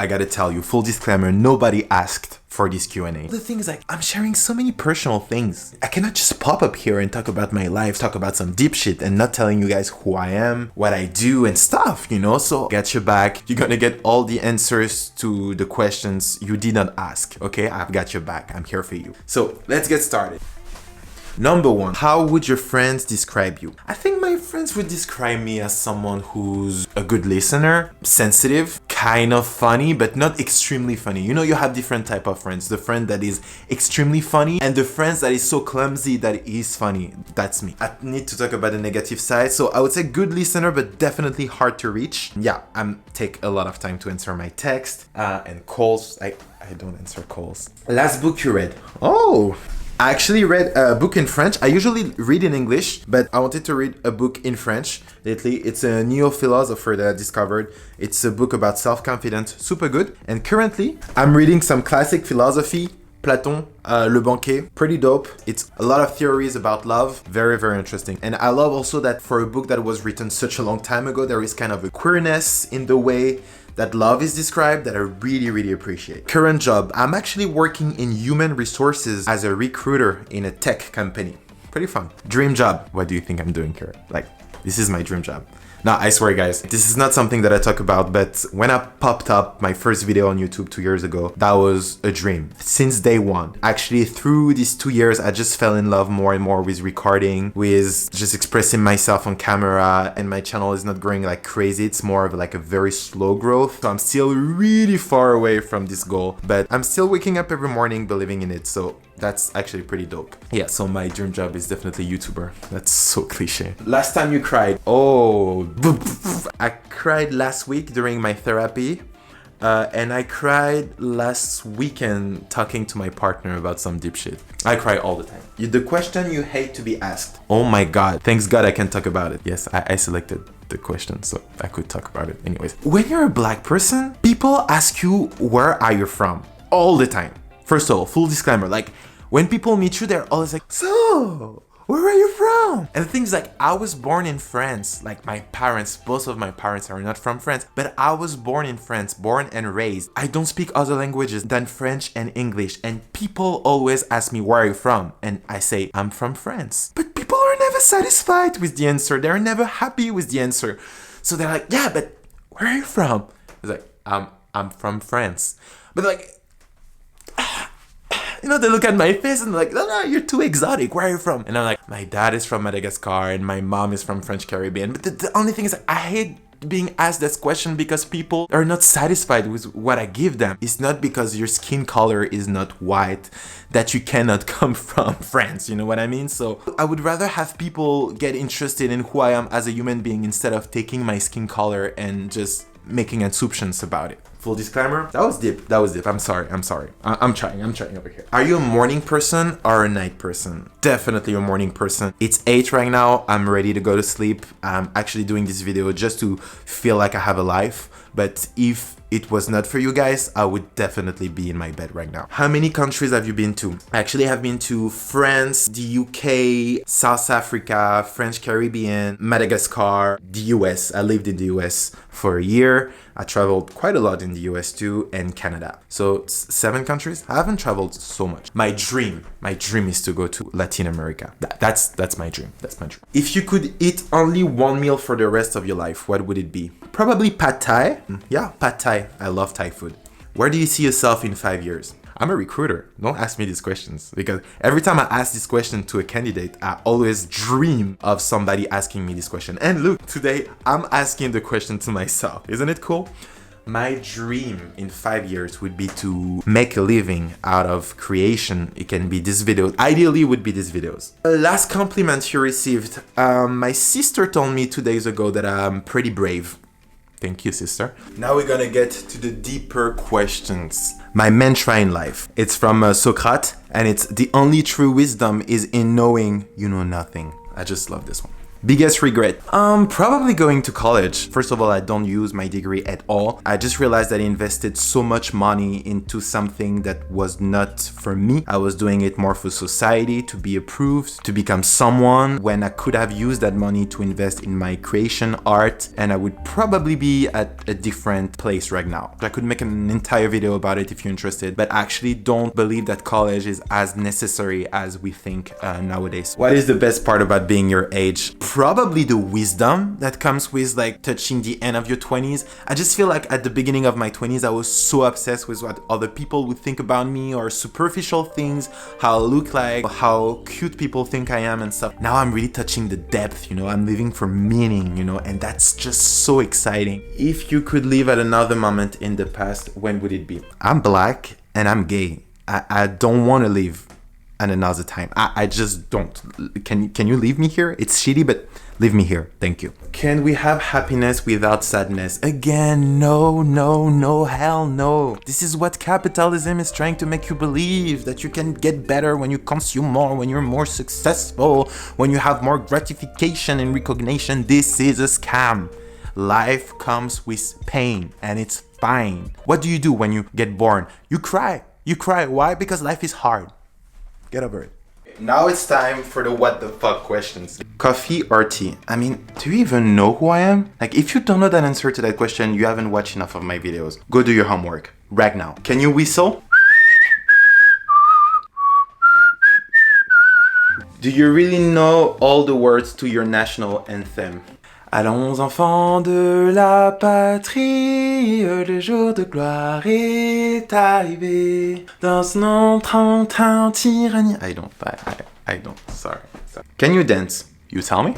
I gotta tell you, full disclaimer, nobody asked for this Q&A. The thing is, like, I'm sharing so many personal things. I cannot just pop up here and talk about my life, talk about some deep shit and not telling you guys who I am, what I do and stuff, you know? So get your back. You're gonna get all the answers to the questions you did not ask, okay? I've got your back. I'm here for you. So let's get started. Number one, how would your friends describe you? I think my friends would describe me as someone who's a good listener, sensitive, kind of funny, but not extremely funny. You know, you have different type of friends. The friend that is extremely funny and the friends that is so clumsy that he's funny. That's me. I need to talk about the negative side. So I would say good listener, but definitely hard to reach. Yeah, I take a lot of time to answer my text and calls. I don't answer calls. Last book you read? Oh, I actually read a book in French. I usually read in English, but I wanted to read a book in French lately. It's a neo-philosopher that I discovered. It's a book about self-confidence, super good. And currently, I'm reading some classic philosophy, Platon, Le Banquet, pretty dope. It's a lot of theories about love, very, very interesting. And I love also that for a book that was written such a long time ago, there is kind of a queerness in the way that love is described that I really, really appreciate. Current job, I'm actually working in human resources as a recruiter in a tech company. Pretty fun. Dream job. What do you think I'm doing here? Like, this is my dream job. Now, I swear guys, this is not something that I talk about, but when I popped up my first video on YouTube 2 years ago, that was a dream since day one. Actually, through these 2 years, I just fell in love more and more with recording, with just expressing myself on camera, and my channel is not growing like crazy. It's more of like a very slow growth. So I'm still really far away from this goal, but I'm still waking up every morning believing in it. So that's actually pretty dope. Yeah, so my dream job is definitely YouTuber. That's so cliche. Last time you cried? Oh, I cried last week during my therapy. And I cried last weekend talking to my partner about some deep shit. I cry all the time. The question you hate to be asked. Oh my God. Thanks God I can talk about it. Yes, I selected the question so I could talk about it. Anyways, when you're a black person, people ask you, where are you from? All the time. First of all, full disclaimer, like when people meet you, they're always like, so, where are you from? And the thing is, like, I was born in France. Like my parents, both of my parents are not from France, but I was born in France, born and raised. I don't speak other languages than French and English. And people always ask me, where are you from? And I say, I'm from France. But people are never satisfied with the answer. They're never happy with the answer. So they're like, yeah, but where are you from? It's like, I'm from France. But like, you know, they look at my face and they're like, no, you're too exotic. Where are you from? And I'm like, my dad is from Madagascar and my mom is from French Caribbean. But the only thing is, I hate being asked this question because people are not satisfied with what I give them. It's not because your skin color is not white that you cannot come from France, you know what I mean? So I would rather have people get interested in who I am as a human being instead of taking my skin color and just making assumptions about it. Full disclaimer, that was deep. I'm sorry. I'm trying over here. Are you a morning person or a night person? Definitely a morning person. It's 8 right now. I'm ready to go to sleep. I'm actually doing this video just to feel like I have a life. But if it was not for you guys, I would definitely be in my bed right now. How many countries have you been to? I actually have been to France, the UK, South Africa, French Caribbean, Madagascar, the US. I lived in the US for a year. I traveled quite a lot in the US too, and Canada. So 7 countries. I haven't traveled so much. My dream is to go to Latin America. That's my dream. That's my dream. If you could eat only one meal for the rest of your life, what would it be? Probably pad thai. Yeah, pad thai. I love Thai food. Where do you see yourself in 5 years? I'm a recruiter. Don't ask me these questions because every time I ask this question to a candidate, I always dream of somebody asking me this question. And look, today I'm asking the question to myself. Isn't it cool? My dream in 5 years would be to make a living out of creation. It can be this video. Ideally, it would be these videos. Last compliment you received. My sister told me 2 days ago that I'm pretty brave. Thank you, sister. Now we're gonna get to the deeper questions. My mantra in life. It's from Socrates, and it's the only true wisdom is in knowing you know nothing. I just love this one. Biggest regret? Probably going to college. First of all, I don't use my degree at all. I just realized that I invested so much money into something that was not for me. I was doing it more for society, to be approved, to become someone, when I could have used that money to invest in my creation, art, and I would probably be at a different place right now. I could make an entire video about it if you're interested, but I actually don't believe that college is as necessary as we think nowadays. What is the best part about being your age? Probably the wisdom that comes with like touching the end of your 20s. I just feel like at the beginning of my 20s, I was so obsessed with what other people would think about me, or superficial things, how I look like, how cute people think I am and stuff. Now I'm really touching the depth, you know, I'm living for meaning, you know, and that's just so exciting. If you could live at another moment in the past, when would it be? I'm black and I'm gay. I don't want to live at another time. I just don't. Can you leave me here? It's shitty, but leave me here. Thank you. Can we have happiness without sadness? Again, no, hell no. This is what capitalism is trying to make you believe, that you can get better when you consume more, when you're more successful, when you have more gratification and recognition. This is a scam. Life comes with pain and it's fine. What do you do when you get born? You cry. You cry. Why? Because life is hard. Get over it. Now it's time for the what the fuck questions. Coffee or tea? I mean, do you even know who I am? Like, if you don't know that answer to that question, you haven't watched enough of my videos. Go do your homework right now. Can you whistle? Do you really know all the words to your national anthem? Allons enfants de la patrie, le jour de gloire est arrivé. Dans notre tyrannie. I don't, sorry. Can you dance? You tell me?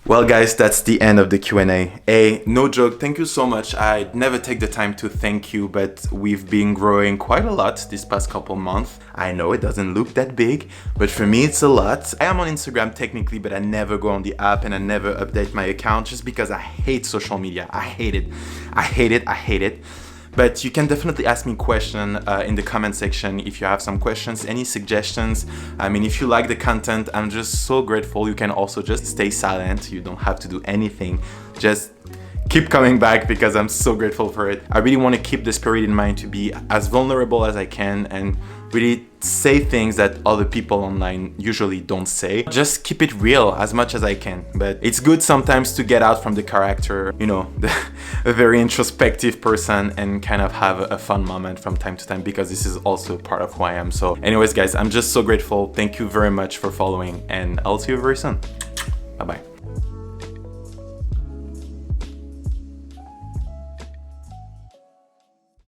Well guys, that's the end of the Q&A. Hey, no joke, thank you so much. I'd never take the time to thank you, but we've been growing quite a lot this past couple months. I know it doesn't look that big, but for me it's a lot. I am on Instagram technically, but I never go on the app and I never update my account just because I hate social media. I hate it. But you can definitely ask me questions in the comment section if you have some questions, any suggestions. I mean, if you like the content, I'm just so grateful. You can also just stay silent. You don't have to do anything. Just keep coming back because I'm so grateful for it. I really want to keep the spirit in mind to be as vulnerable as I can and really say things that other people online usually don't say. Just keep it real as much as I can. But it's good sometimes to get out from the character, you know, a very introspective person, and kind of have a fun moment from time to time, because this is also part of who I am. So anyways guys, I'm just so grateful. Thank you very much for following, and I'll see you very soon. Bye bye.